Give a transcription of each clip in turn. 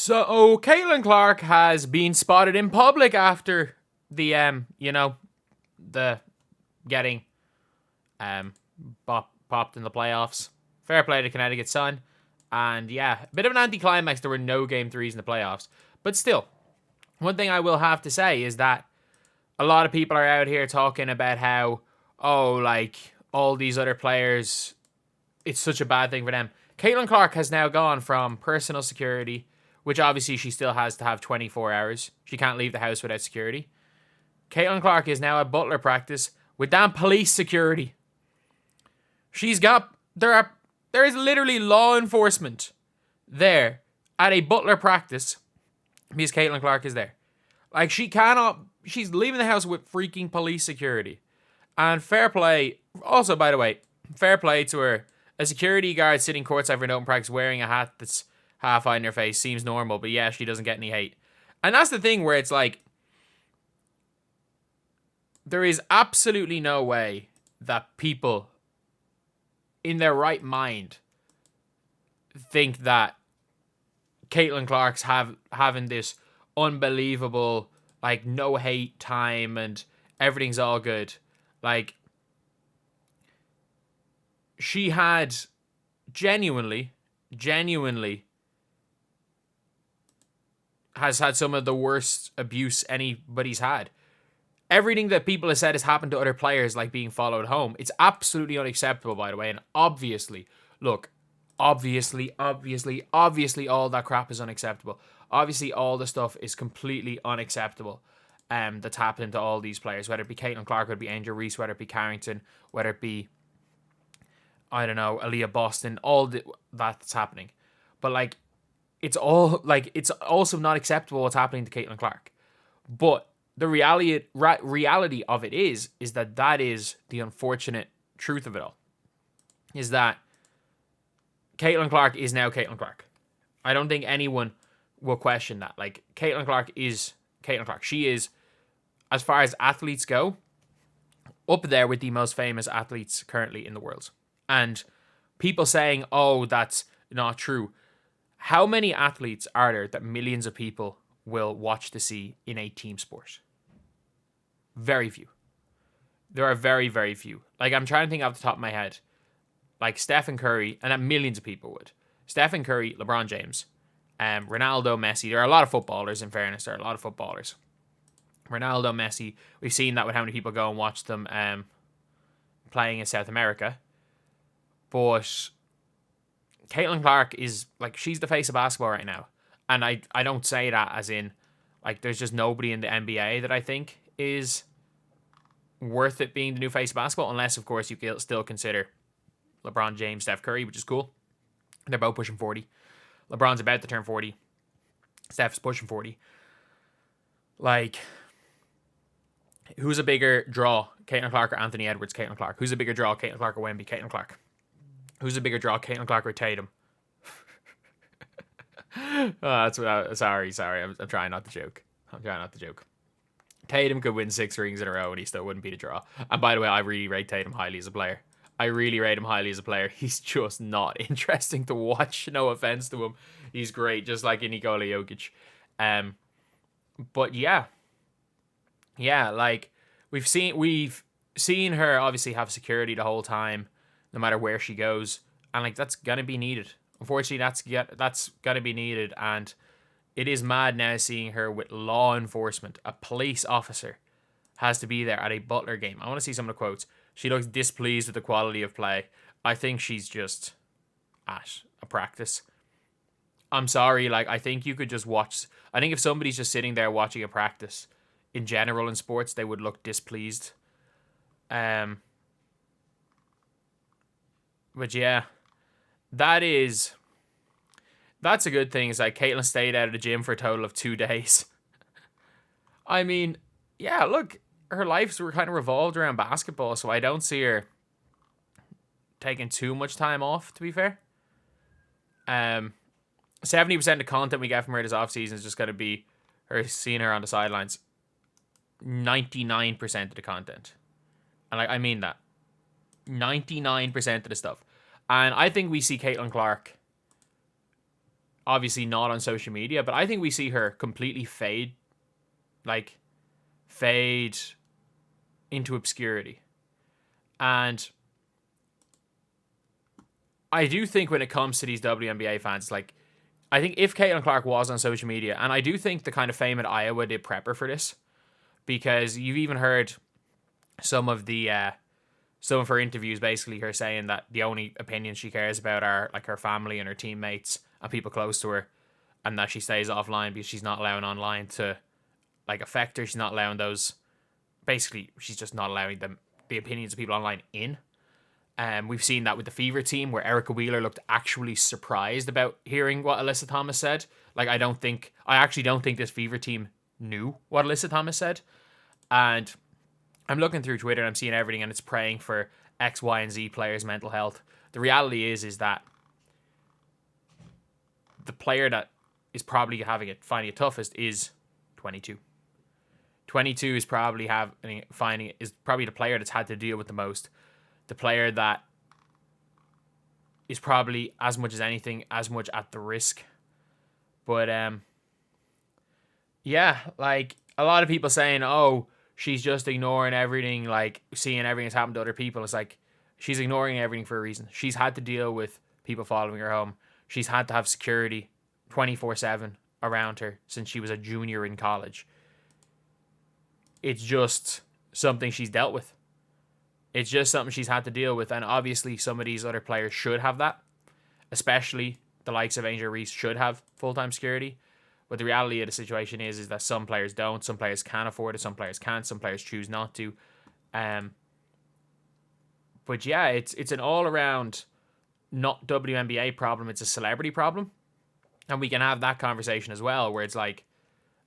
So, Caitlin Clark has been spotted in public after the, the getting, popped in the playoffs. Fair play to Connecticut Sun. And yeah, a bit of an anticlimax. There were no game threes in the playoffs. But still, one thing I will have to say is that a lot of people are out here talking about how, all these other players, it's such a bad thing for them. Caitlin Clark has now gone from personal security, which obviously she still has to have 24 hours. She can't leave the house without security. Caitlin Clark is now at Butler practice with damn police security. There is literally law enforcement there at a Butler practice because Caitlin Clark is there. Like, she's leaving the house with freaking police security. And fair play, also, by the way, fair play to her. A security guard sitting courtside for an open practice wearing a hat that's half hiding her face seems normal, but yeah, she doesn't get any hate. And that's the thing where it's like, there is absolutely no way that people in their right mind think that Caitlin Clark's having this unbelievable, like, no hate time and everything's all good. Like, she had genuinely has had some of the worst abuse anybody's had. Everything that people have said has happened to other players, like being followed home. It's absolutely unacceptable, by the way. And obviously, obviously, all that crap is unacceptable. Obviously, all the stuff is completely unacceptable that's happened to all these players, whether it be Caitlin Clark, whether it be Angel Reese, whether it be Carrington, whether it be, I don't know, Aaliyah Boston, that's happening. But, like, it's also not acceptable what's happening to Caitlin Clark. But the reality of it is that is the unfortunate truth of it all. Is that Caitlin Clark is now Caitlin Clark. I don't think anyone will question that. Like, Caitlin Clark is Caitlin Clark. She is, as far as athletes go, up there with the most famous athletes currently in the world. And people saying, oh, that's not true. How many athletes are there that millions of people will watch to see in a team sport? Very few. There are very, very few. Like, I'm trying to think off the top of my head. Like, Stephen Curry, and that millions of people would. Stephen Curry, LeBron James, Ronaldo, Messi. There are a lot of footballers, in fairness. There are a lot of footballers. Ronaldo, Messi. We've seen that with how many people go and watch them playing in South America. But Caitlin Clark is, like, she's the face of basketball right now. And I don't say that as in, like, there's just nobody in the NBA that I think is worth it being the new face of basketball, unless, of course, you can still consider LeBron James, Steph Curry, which is cool. They're both pushing 40. LeBron's about to turn 40. Steph's pushing 40. Like, who's a bigger draw, Caitlin Clark or Anthony Edwards? Caitlin Clark. Who's a bigger draw, Caitlin Clark or Wemby? Caitlin Clark. Who's a bigger draw, Caitlin Clark or Tatum? Sorry. I'm trying not to joke. Tatum could win 6 rings in a row and he still wouldn't beat a draw. And by the way, I really rate Tatum highly as a player. He's just not interesting to watch. No offense to him. He's great, just like Nikola Jokic. But yeah, like, we've seen her obviously have security the whole time, no matter where she goes, and, like, that's gonna be needed. Unfortunately, that's gonna be needed, and it is mad now seeing her with law enforcement. A police officer has to be there at a Butler game. I want to see some of the quotes. She looks displeased with the quality of play. I think she's just at a practice. I'm sorry, like, I think you could just watch. I think if somebody's just sitting there watching a practice in general in sports, they would look displeased. But yeah, that's a good thing. Is like Caitlin stayed out of the gym for a total of 2 days. I mean, yeah, look, her lives were kind of revolved around basketball, so I don't see her taking too much time off, to be fair. 70% of content we get from her this offseason is just going to be her seeing her on the sidelines. 99% of the content. And I mean that. 99% of the stuff. And I think we see Caitlin Clark obviously not on social media, but I think we see her completely like fade into obscurity. And I do think when it comes to these WNBA fans, like, I think if Caitlin Clark was on social media, and I do think the kind of fame at Iowa did prep her for this, because you've even heard some of her interviews, basically her saying that the only opinions she cares about are like her family and her teammates and people close to her, and that she stays offline because she's not allowing online to like affect her. She's not allowing those. Basically, she's just not allowing the opinions of people online in. We've seen that with the Fever team, where Erica Wheeler looked actually surprised about hearing what Alyssa Thomas said. Like, I actually don't think this Fever team knew what Alyssa Thomas said. And I'm looking through Twitter and I'm seeing everything, and it's praying for X, Y, and Z players' mental health. The reality is that the player that is probably finding it toughest is 22. 22 is probably probably the player that's had to deal with the most. The player that is probably as much at the risk. But yeah, like a lot of people saying, oh, she's just ignoring everything, like seeing everything that's happened to other people. It's like, she's ignoring everything for a reason. She's had to deal with people following her home. She's had to have security 24/7 around her since she was a junior in college. It's just something she's dealt with. It's just something she's had to deal with. And obviously some of these other players should have that. Especially the likes of Angel Reese should have full-time security. But the reality of the situation is that some players don't. Some players can afford it. Some players can't. Some players choose not to. But yeah, it's an all-around not WNBA problem. It's a celebrity problem. And we can have that conversation as well, where it's like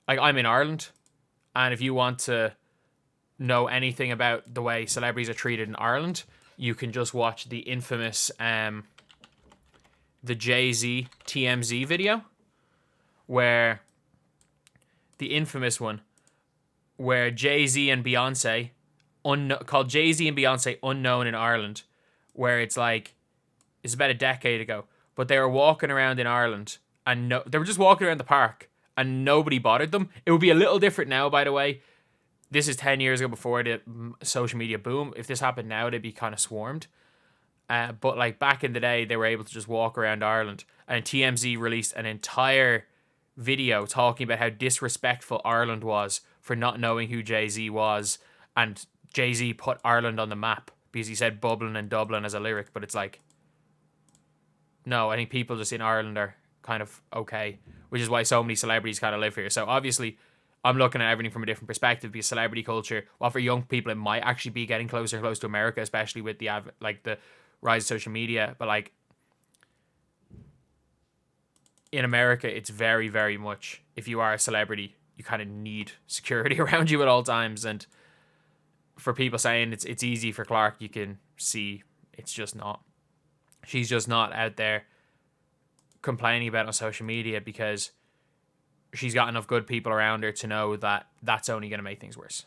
I'm in Ireland. And if you want to know anything about the way celebrities are treated in Ireland, you can just watch the infamous the Jay-Z TMZ video, where the infamous one where Jay-Z and Beyonce called Jay-Z and Beyonce Unknown in Ireland, where it's about a decade ago, but they were walking around in Ireland and they were just walking around the park and nobody bothered them. It would be a little different now, by the way. This is 10 years ago, before the social media boom. If this happened now, they'd be kind of swarmed. But like back in the day, they were able to just walk around Ireland. And TMZ released an entire video talking about how disrespectful Ireland was for not knowing who Jay-Z was. And Jay-Z put Ireland on the map because he said Bublin and Dublin as a lyric. But it's like, no, I think people just in Ireland are kind of okay, which is why so many celebrities kind of live here. So obviously, I'm looking at everything from a different perspective, because celebrity culture, well, for young people, it might actually be getting closer and closer to America, especially with the rise of social media. But like in America, it's very, very much, if you are a celebrity, you kind of need security around you at all times. And for people saying it's easy for Clark, you can see it's just not. She's just not out there complaining about it on social media, because she's got enough good people around her to know that that's only going to make things worse.